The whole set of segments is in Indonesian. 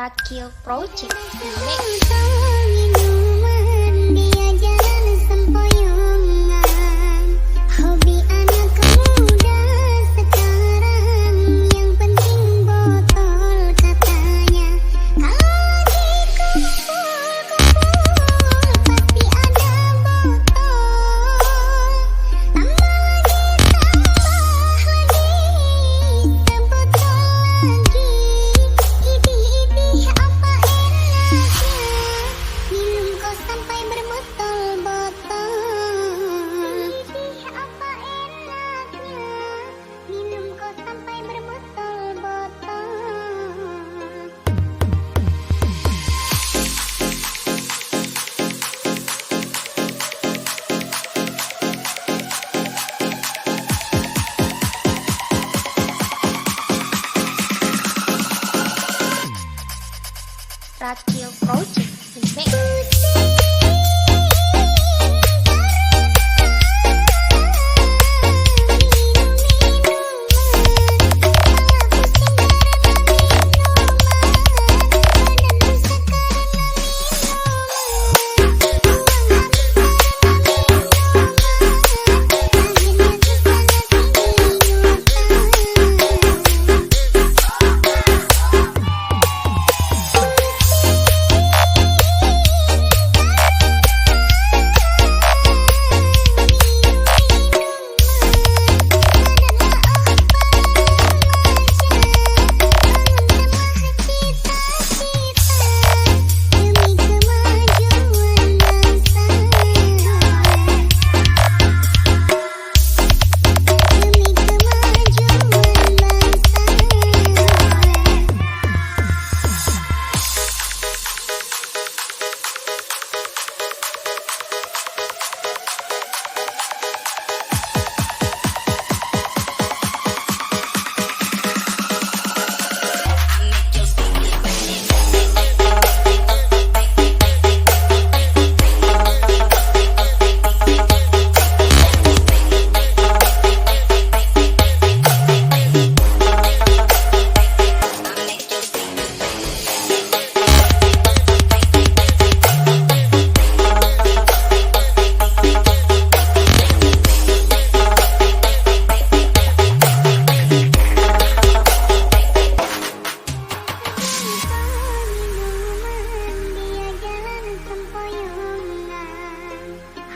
Ragil Project Mix. Minuman dia jalan sempoyongan, hobi anak muda sekarang, yang penting botol katanya. Kalau dikumpul-kumpul pasti ada botol. Tambah lagi sebotol lagi. Idih apa enaknya, minum kok sampai berbotol-botol. Idih apa enaknya, minum kok sampai berbotol-botol. Ragil Project Mix.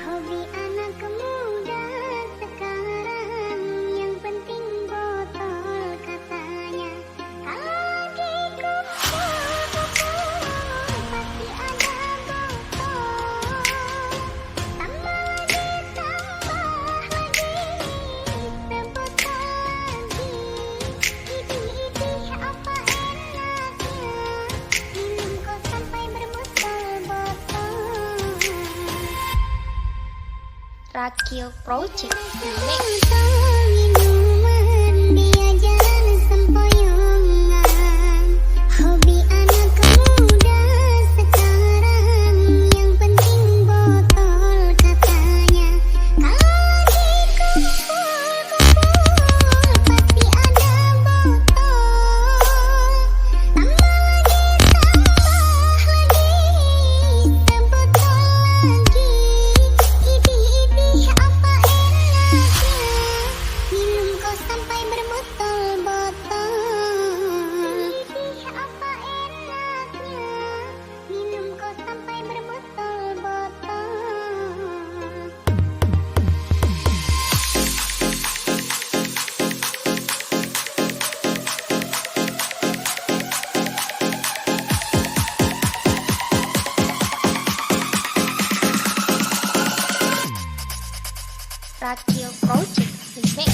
Hobi anak muda sekarang, yang penting botol katanya. Kalau dikumpul-kumpul pasti ada botol. Tambah lagi sebotol lagi. Idih apa enaknya, minum kok sampai berbotol-botol. Ragil Project Mix. Sebotol minuman dia jalan sempoyongan, hobi anak muda sekarang, yang penting botol katanya. Kalau dikumpul-kumpul pasti ada botol. Tambah lagi sebotol lagi. Idih apa enaknya, minum kok sampai berbotol-botol. Idih apa enaknya, minum kok sampai berbotol-botol. Ragil Project Mix.